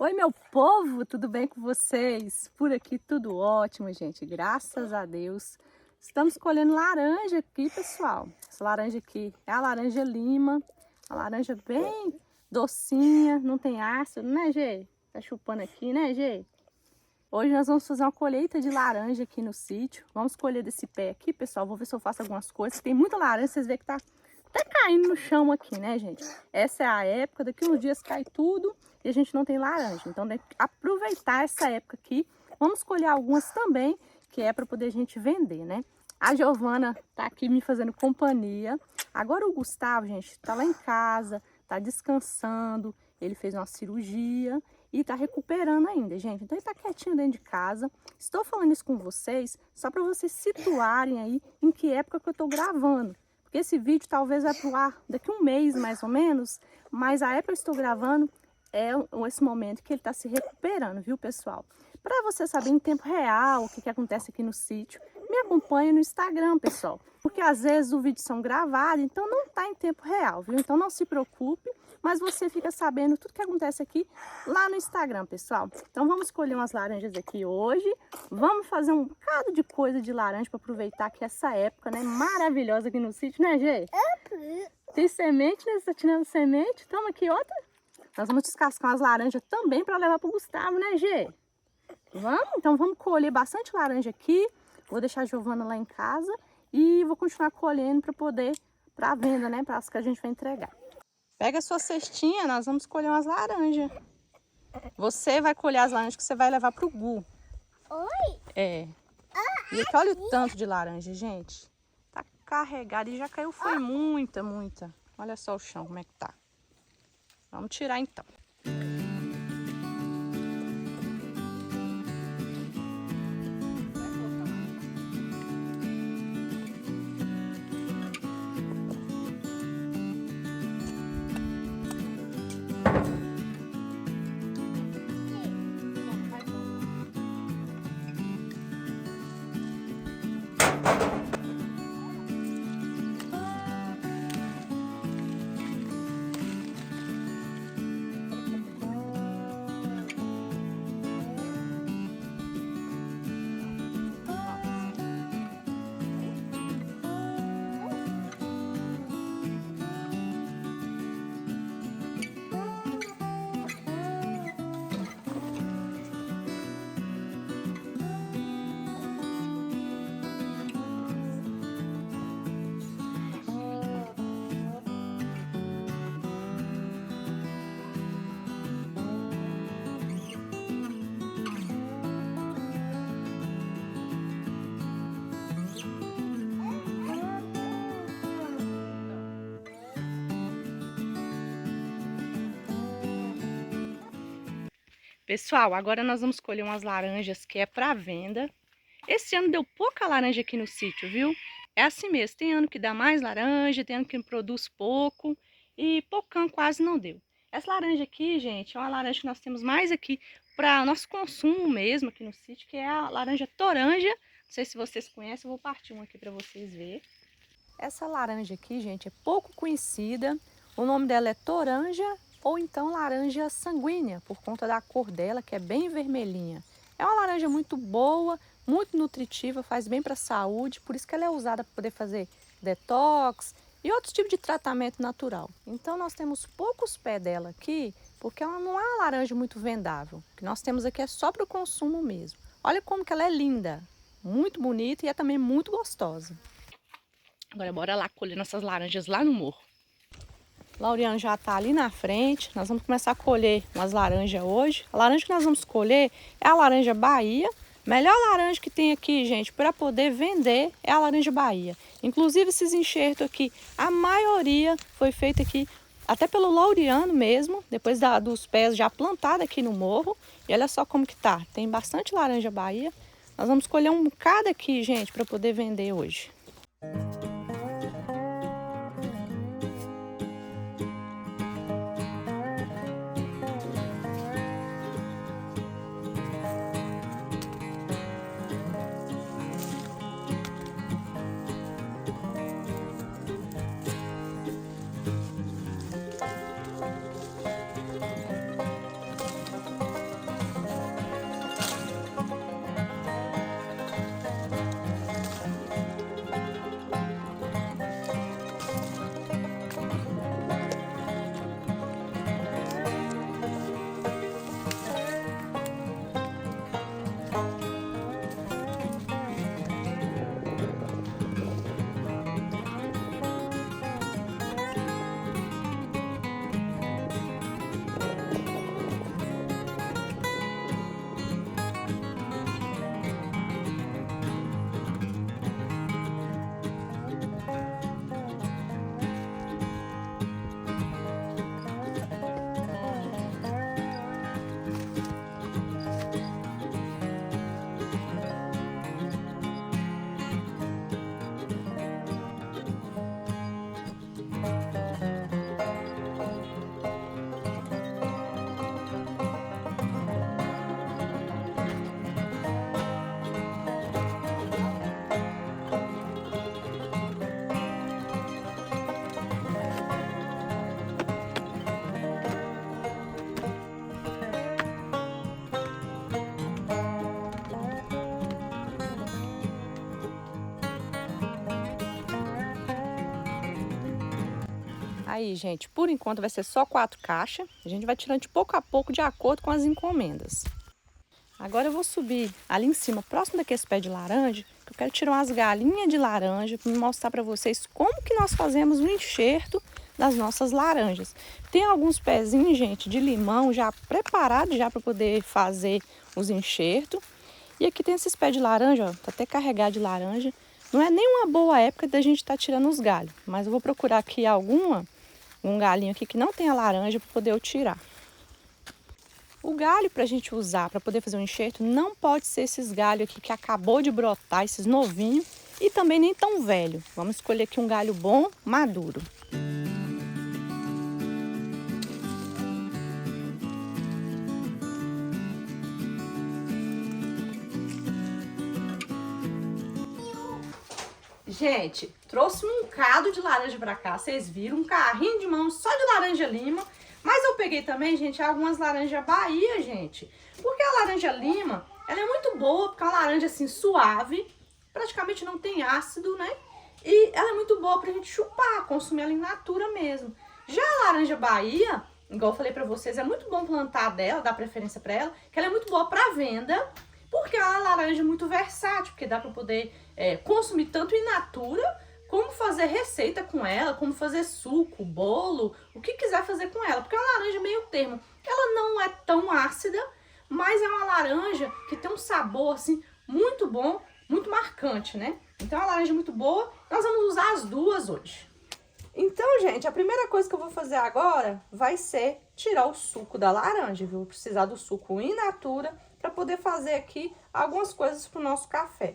Oi, meu povo, tudo bem com vocês? Por aqui tudo ótimo, gente, graças a Deus. Estamos colhendo laranja aqui, pessoal. Essa laranja aqui é a laranja lima, a laranja bem docinha, não tem ácido, né, Gê? Tá chupando aqui, né, Gê? Hoje nós vamos fazer uma colheita de laranja aqui no sítio. Vamos colher desse pé aqui, pessoal. Vou ver se eu faço algumas coisas. Tem muita laranja, vocês veem que tá até caindo no chão aqui, né, gente? Essa é a época, daqui uns dias cai tudo e a gente não tem laranja. Então, tem que aproveitar essa época aqui. Vamos colher algumas também, que é para poder a gente vender, né? A Giovana tá aqui me fazendo companhia. Agora o Gustavo, gente, tá lá em casa, tá descansando. Ele fez uma cirurgia e tá recuperando ainda, gente. Então ele tá quietinho dentro de casa. Estou falando isso com vocês só para vocês situarem aí em que época que eu tô gravando. Porque esse vídeo talvez vai pro ar daqui um mês, mais ou menos. Mas a época que eu estou gravando é esse momento que ele está se recuperando, viu, pessoal? Para você saber em tempo real o que acontece aqui no sítio, me acompanhe no Instagram, pessoal. Porque às vezes os vídeos são gravados, então não está em tempo real, viu? Então não se preocupe, mas você fica sabendo tudo que acontece aqui lá no Instagram, pessoal. Então vamos escolher umas laranjas aqui hoje. Vamos fazer um bocado de coisa de laranja para aproveitar que essa época, né, maravilhosa aqui no sítio, né, Gê? Tem semente, né? Você tá tirando semente? Toma aqui outra. Nós vamos descascar umas laranjas também para levar pro Gustavo, né, Gê? Vamos? Então vamos colher bastante laranja aqui. Vou deixar a Giovana lá em casa e vou continuar colhendo para poder, para venda, né, para as que a gente vai entregar. Pega a sua cestinha, nós vamos colher umas laranjas. Você vai colher as laranjas que você vai levar pro Gu. Oi? É. E aqui, olha o tanto de laranja, gente. Tá carregado e já caiu, foi muita, muita. Olha só o chão, como é que tá. Vamos tirar então. Pessoal, agora nós vamos colher umas laranjas que é para venda. Esse ano deu pouca laranja aqui no sítio, viu? É assim mesmo, tem ano que dá mais laranja, tem ano que produz pouco e poucão quase não deu. Essa laranja aqui, gente, é uma laranja que nós temos mais aqui para nosso consumo mesmo aqui no sítio, que é a laranja toranja. Não sei se vocês conhecem, eu vou partir uma aqui para vocês verem. Essa laranja aqui, gente, é pouco conhecida. O nome dela é toranja ou então laranja sanguínea, por conta da cor dela, que é bem vermelhinha. É uma laranja muito boa, muito nutritiva, faz bem para a saúde, por isso que ela é usada para poder fazer detox e outros tipos de tratamento natural. Então nós temos poucos pés dela aqui, porque ela não é uma laranja muito vendável. O que nós temos aqui é só para o consumo mesmo. Olha como que ela é linda, muito bonita e é também muito gostosa. Agora bora lá colher nossas laranjas lá no morro. Lauriano já está ali na frente, nós vamos começar a colher umas laranjas hoje. A laranja que nós vamos colher é a laranja Bahia. Melhor laranja que tem aqui, gente, para poder vender é a laranja Bahia. Inclusive esses enxertos aqui, a maioria foi feita aqui até pelo Lauriano mesmo, depois dos pés já plantados aqui no morro. E olha só como que tá, tem bastante laranja Bahia. Nós vamos colher um bocado aqui, gente, para poder vender hoje. Aí, gente, por enquanto vai ser só 4 caixas. A gente vai tirando de pouco a pouco de acordo com as encomendas. Agora eu vou subir ali em cima, próximo daquele pé de laranja, que eu quero tirar umas galinhas de laranja para mostrar para vocês como que nós fazemos o enxerto das nossas laranjas. Tem alguns pezinhos, gente, de limão já preparados já para poder fazer os enxertos. E aqui tem esses pés de laranja, ó, tá até carregado de laranja. Não é nem uma boa época da gente estar tirando os galhos, mas eu vou procurar aqui um galinho aqui que não tenha laranja para poder eu tirar. O galho para a gente usar para poder fazer um enxerto não pode ser esses galhos aqui que acabou de brotar, esses novinhos, e também nem tão velho. Vamos escolher aqui um galho bom, maduro. Gente, trouxe um bocado de laranja pra cá, vocês viram, um carrinho de mão só de laranja lima. Mas eu peguei também, gente, algumas laranjas Bahia, gente. Porque a laranja lima, ela é muito boa, porque é uma laranja assim suave, praticamente não tem ácido, né? E ela é muito boa pra gente chupar, consumir ela in natura mesmo. Já a laranja Bahia, igual eu falei pra vocês, é muito bom plantar dela, dar preferência pra ela, que ela é muito boa pra venda. Porque ela é uma laranja muito versátil, porque dá para poder consumir tanto in natura, como fazer receita com ela, como fazer suco, bolo, o que quiser fazer com ela. Porque é uma laranja meio termo. Ela não é tão ácida, mas é uma laranja que tem um sabor assim muito bom, muito marcante, né? Então é uma laranja muito boa. Nós vamos usar as duas hoje. Então, gente, a primeira coisa que eu vou fazer agora vai ser tirar o suco da laranja, viu? Vou precisar do suco in natura para poder fazer aqui algumas coisas pro nosso café.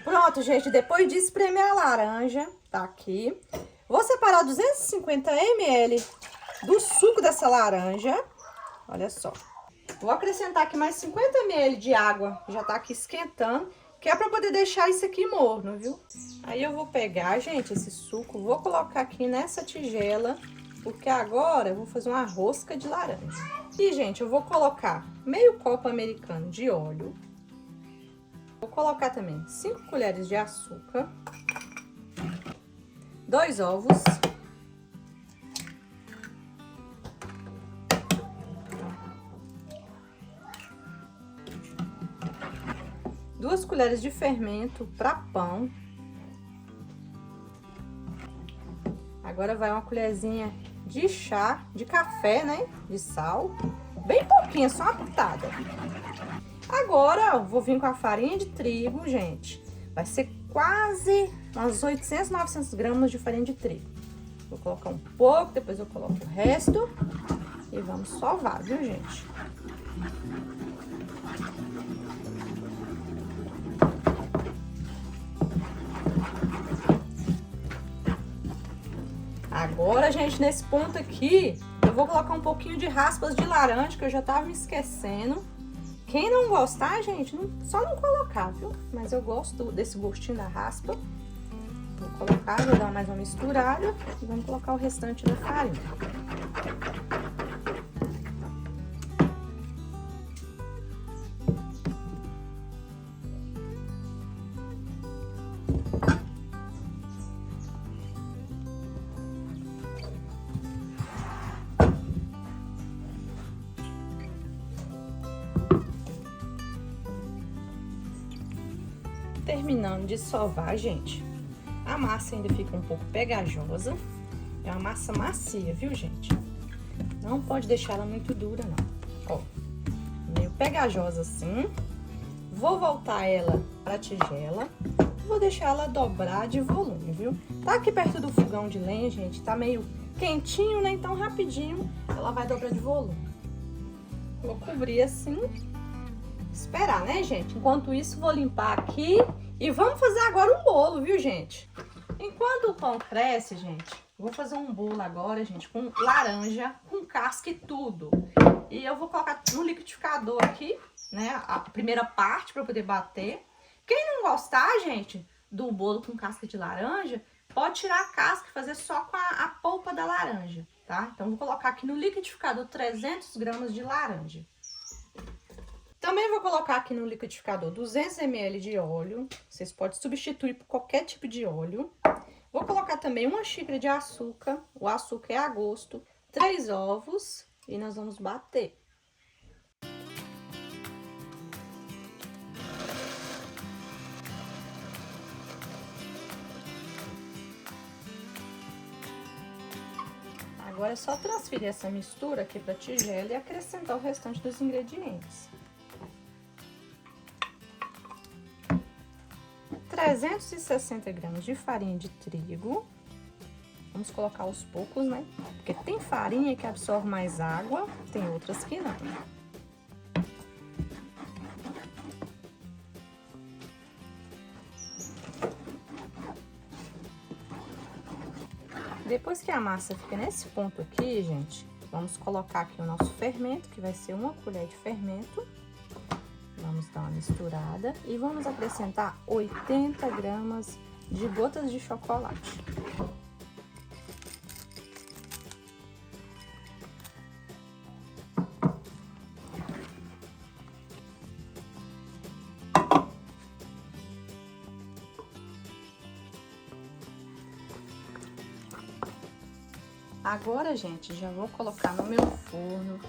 Pronto, gente, depois de espremer a laranja, tá aqui. Vou separar 250 ml do suco dessa laranja. Olha só. Vou acrescentar aqui mais 50 ml de água, já tá aqui esquentando, que é para poder deixar isso aqui morno, viu? Aí eu vou pegar, gente, esse suco, vou colocar aqui nessa tigela, porque agora eu vou fazer uma rosca de laranja. E, gente, eu vou colocar meio copo americano de óleo. Vou colocar também 5 colheres de açúcar. 2 ovos. Duas colheres de fermento para pão. Agora vai uma colherzinha de chá, de café, né? De sal. Bem pouquinho, só uma pitada. Agora eu vou vir com a farinha de trigo, gente. Vai ser quase umas 800, 900 gramas de farinha de trigo. Vou colocar um pouco, depois eu coloco o resto. E vamos sovar, viu, gente? Agora, gente, nesse ponto aqui, eu vou colocar um pouquinho de raspas de laranja, que eu já tava me esquecendo. Quem não gostar, gente, só não colocar, viu? Mas eu gosto desse gostinho da raspa. Vou colocar, vou dar mais uma misturada e vamos colocar o restante da farinha. Terminando de sovar, gente, a massa ainda fica um pouco pegajosa. É uma massa macia, viu, gente? Não pode deixar ela muito dura, não. Ó, meio pegajosa assim. Vou voltar ela pra tigela. Vou deixar ela dobrar de volume, viu? Tá aqui perto do fogão de lenha, gente. Tá meio quentinho, né? Então, rapidinho, ela vai dobrar de volume. Vou cobrir assim. Esperar, né, gente? Enquanto isso, vou limpar aqui e vamos fazer agora um bolo, viu, gente? Enquanto o pão cresce, gente, vou fazer um bolo agora, gente, com laranja, com casca e tudo. E eu vou colocar no liquidificador aqui, né, a primeira parte para poder bater. Quem não gostar, gente, do bolo com casca de laranja, pode tirar a casca e fazer só com a polpa da laranja, tá? Então, vou colocar aqui no liquidificador 300 gramas de laranja. Também vou colocar aqui no liquidificador 200 ml de óleo. Vocês podem substituir por qualquer tipo de óleo. Vou colocar também uma xícara de açúcar. O açúcar é a gosto. 3 ovos e nós vamos bater. Agora é só transferir essa mistura aqui para a tigela e acrescentar o restante dos ingredientes. 360 gramas de farinha de trigo. Vamos colocar aos poucos, né? Porque tem farinha que absorve mais água, tem outras que não. Depois que a massa fica nesse ponto aqui, gente, vamos colocar aqui o nosso fermento, que vai ser uma colher de fermento. Vamos dar uma misturada e vamos acrescentar 80 gramas de gotas de chocolate. Agora, gente, já vou colocar no meu forno.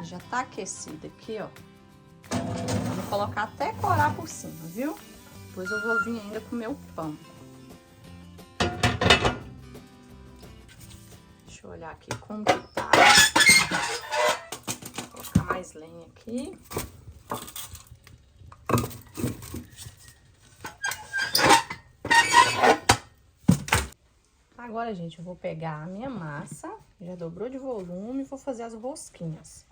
Já tá aquecido aqui, ó. Vou colocar até corar por cima, viu? Depois eu vou vir ainda com o meu pão. Deixa eu olhar aqui como que tá. Vou colocar mais lenha aqui. Agora, gente, eu vou pegar a minha massa, já dobrou de volume, e vou fazer as rosquinhas.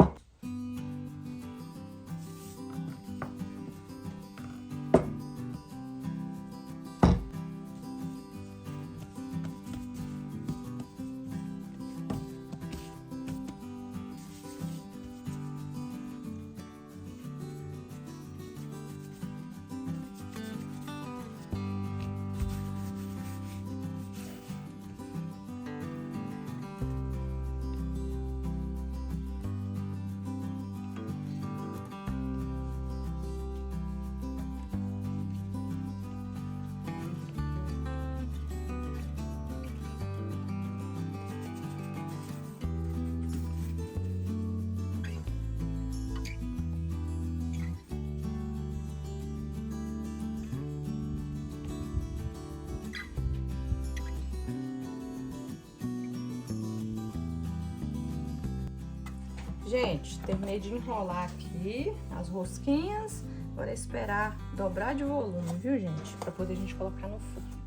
Gente, terminei de enrolar aqui as rosquinhas. Agora é esperar dobrar de volume, viu, gente? Pra poder a gente colocar no forno.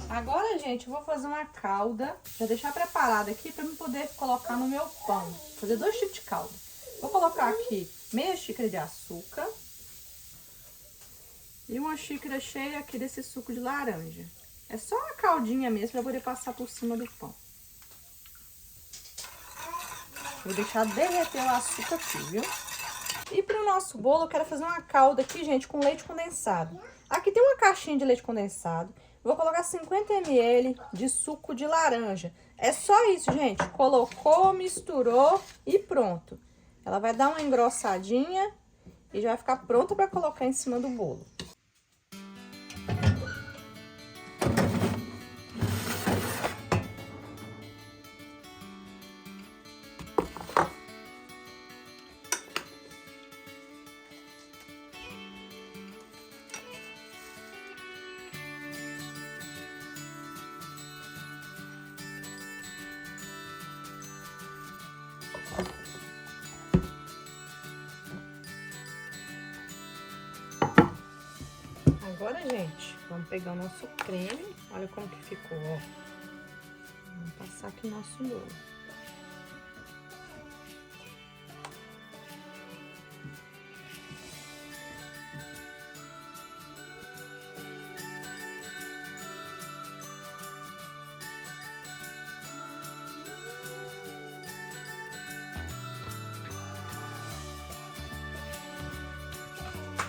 Agora, gente, eu vou fazer uma calda, já deixar preparada aqui para eu poder colocar no meu pão. Vou fazer 2 tipos de calda. Vou colocar aqui meia xícara de açúcar e uma xícara cheia aqui desse suco de laranja. É só uma caldinha mesmo para poder passar por cima do pão. Vou deixar derreter o açúcar aqui, viu? E para o nosso bolo, eu quero fazer uma calda aqui, gente, com leite condensado. Aqui tem uma caixinha de leite condensado. Vou colocar 50 ml de suco de laranja. É só isso, gente. Colocou, misturou e pronto. Ela vai dar uma engrossadinha e já vai ficar pronta para colocar em cima do bolo. Agora, gente, vamos pegar o nosso creme. Olha como que ficou, ó. Vamos passar aqui o nosso bolo.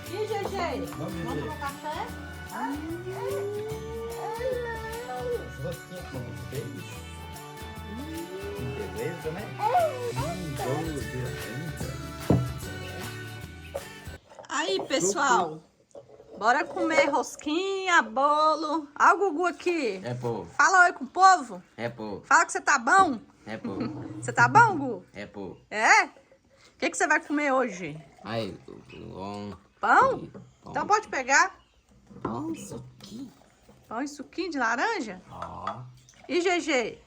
E GG, vamos tomar café? Rosquinha com vocês. Que beleza, né? Aí, pessoal, bora comer rosquinha, bolo. Olha o Gugu aqui. É povo, Fala oi com o povo. é povo, Fala que você tá bom. é povo, Você tá bom, Gu? é povo. É? O que você vai comer hoje? Aí, bom. Pão? Então pode pegar. Pão, isso aqui. Pão e suquinho de laranja? Ó. E GG?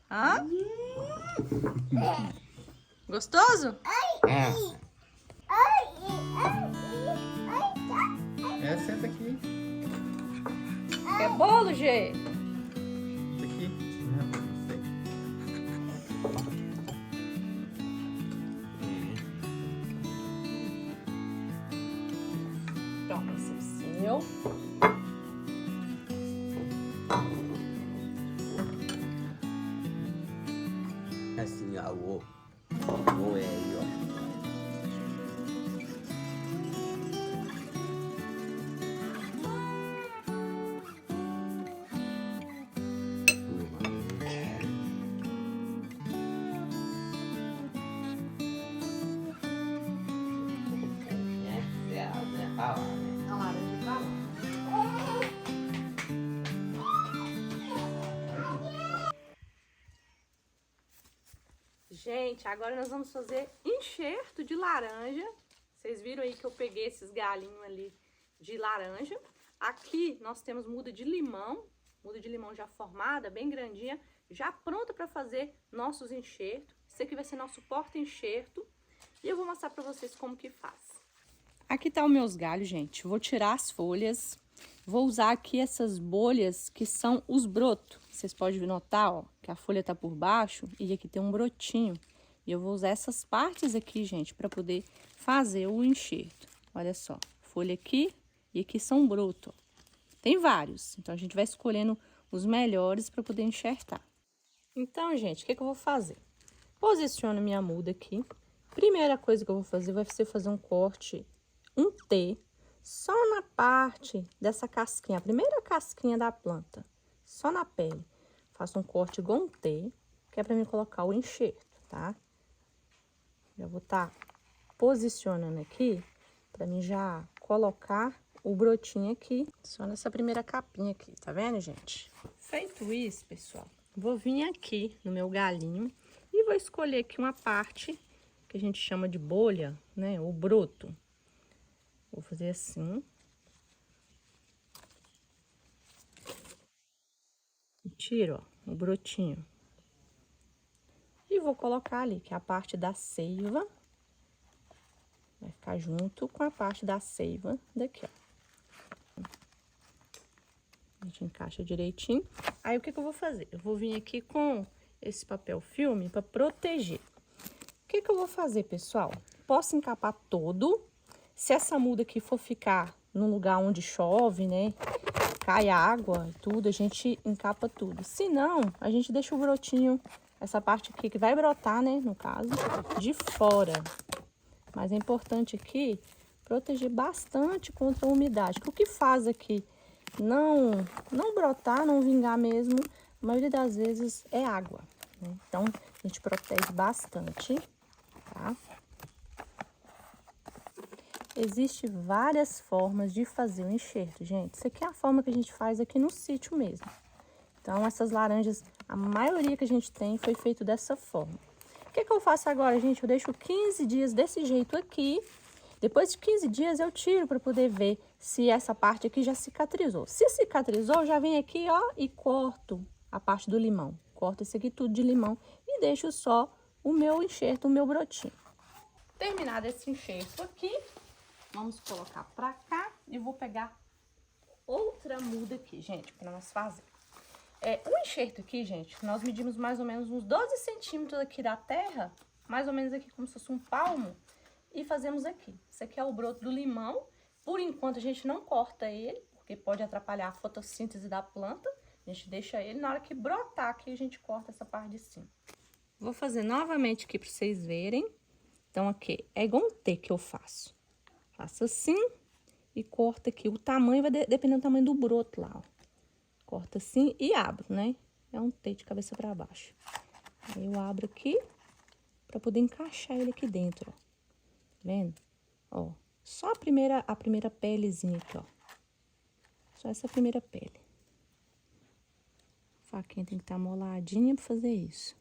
Hã? Gostoso? É. É, senta aqui. Quer bolo, G? Isso aqui. Não é pra você. Toma, esse é o seu. Assim, ó, o é aí, ó. A laranja pra lá. Gente, agora nós vamos fazer enxerto de laranja. Vocês viram aí que eu peguei esses galinhos ali de laranja. Aqui nós temos muda de limão já formada, bem grandinha, já pronta para fazer nossos enxertos. Esse aqui vai ser nosso porta-enxerto e eu vou mostrar para vocês como que faz. Aqui tá os meus galhos, gente. Vou tirar as folhas. Vou usar aqui essas bolhas que são os brotos. Vocês podem notar, ó, que a folha tá por baixo e aqui tem um brotinho. E eu vou usar essas partes aqui, gente, para poder fazer o enxerto. Olha só, folha aqui e aqui são broto. Tem vários, então a gente vai escolhendo os melhores para poder enxertar. Então, gente, o que eu vou fazer? Posiciono minha muda aqui. Primeira coisa que eu vou fazer vai ser fazer um corte, um T, só na parte dessa casquinha, a primeira casquinha da planta, só na pele. Faço um corte igual um T, que é para mim colocar o enxerto, tá? Já vou estar posicionando aqui, para mim já colocar o brotinho aqui, só nessa primeira capinha aqui, tá vendo, gente? Feito isso, pessoal, vou vir aqui no meu galinho E vou escolher aqui uma parte que a gente chama de bolha, né? O broto. Vou fazer assim. E tiro, ó, o brotinho. E vou colocar ali, que é a parte da seiva. Vai ficar junto com a parte da seiva daqui, ó. A gente encaixa direitinho. Aí, o que que eu vou fazer? Eu vou vir aqui com esse papel filme para proteger. O que que eu vou fazer, pessoal? Posso encapar todo. Se essa muda aqui for ficar num lugar onde chove, né? Cai água e tudo, a gente encapa tudo. Se não, a gente deixa o brotinho, essa parte aqui que vai brotar, né? No caso, de fora. Mas é importante aqui proteger bastante contra a umidade. Que o que faz aqui não brotar, não vingar mesmo, a maioria das vezes é água, né? Então, a gente protege bastante, tá? Existem várias formas de fazer o enxerto, gente. Isso aqui é a forma que a gente faz aqui no sítio mesmo. Então, essas laranjas, a maioria que a gente tem foi feito dessa forma. O que que eu faço agora, gente? Eu deixo 15 dias desse jeito aqui. Depois de 15 dias eu tiro para poder ver se essa parte aqui já cicatrizou. Se cicatrizou, já vem aqui, ó, e corto a parte do limão. Corto esse aqui tudo de limão e deixo só o meu enxerto, o meu brotinho. Terminado esse enxerto aqui, vamos colocar pra cá e vou pegar outra muda aqui, gente, para nós fazer. O enxerto aqui, gente, nós medimos mais ou menos uns 12 centímetros aqui da terra, mais ou menos aqui como se fosse um palmo, e fazemos aqui. Isso aqui é o broto do limão. Por enquanto a gente não corta ele, porque pode atrapalhar a fotossíntese da planta. A gente deixa ele, na hora que brotar aqui a gente corta essa parte de cima. Vou fazer novamente aqui para vocês verem. Então aqui é igual um T que eu faço. Faço assim e corto aqui. O tamanho vai depender do tamanho do broto lá, ó. Corto assim e abro, né? É um T de cabeça para baixo. Aí eu abro aqui para poder encaixar ele aqui dentro, ó. Vendo? Ó, só a primeira pelezinha aqui, ó. Só essa primeira pele. A faquinha tem que estar moladinha para fazer isso.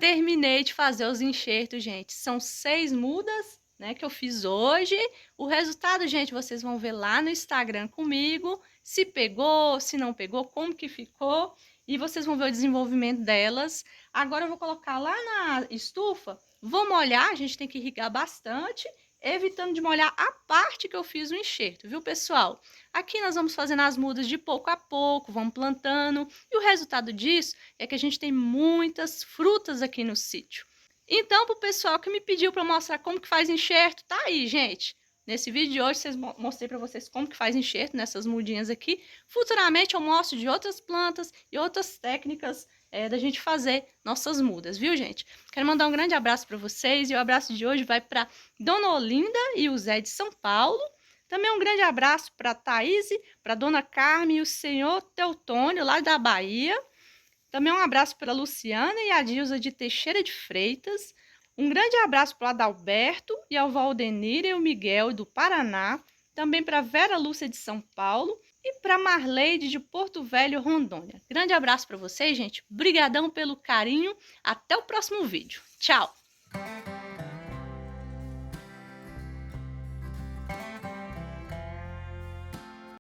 Terminei de fazer os enxertos, gente. São 6 mudas, né, que eu fiz hoje. O resultado, gente, vocês vão ver lá no Instagram comigo. Se pegou, se não pegou, como que ficou. E vocês vão ver o desenvolvimento delas. Agora eu vou colocar lá na estufa. Vou molhar, a gente tem que irrigar bastante, evitando de molhar a parte que eu fiz o enxerto, viu, pessoal? Aqui nós vamos fazendo as mudas de pouco a pouco, vamos plantando, e o resultado disso é que a gente tem muitas frutas aqui no sítio. Então, pro pessoal que me pediu para mostrar como que faz enxerto, tá aí, gente. Nesse vídeo de hoje, mostrei para vocês como que faz enxerto nessas mudinhas aqui. Futuramente eu mostro de outras plantas e outras técnicas da gente fazer nossas mudas, viu, gente? Quero mandar um grande abraço para vocês, e o abraço de hoje vai para Dona Olinda e o Zé de São Paulo. Também um grande abraço para a Thaís, para Dona Carmen e o senhor Teutônio, lá da Bahia. Também um abraço para a Luciana e a Dilza de Teixeira de Freitas. Um grande abraço para o Adalberto e ao Valdenir e o Miguel do Paraná. Também para Vera Lúcia de São Paulo e para Marleide de Porto Velho, Rondônia. Grande abraço para vocês, gente. Brigadão pelo carinho. Até o próximo vídeo. Tchau!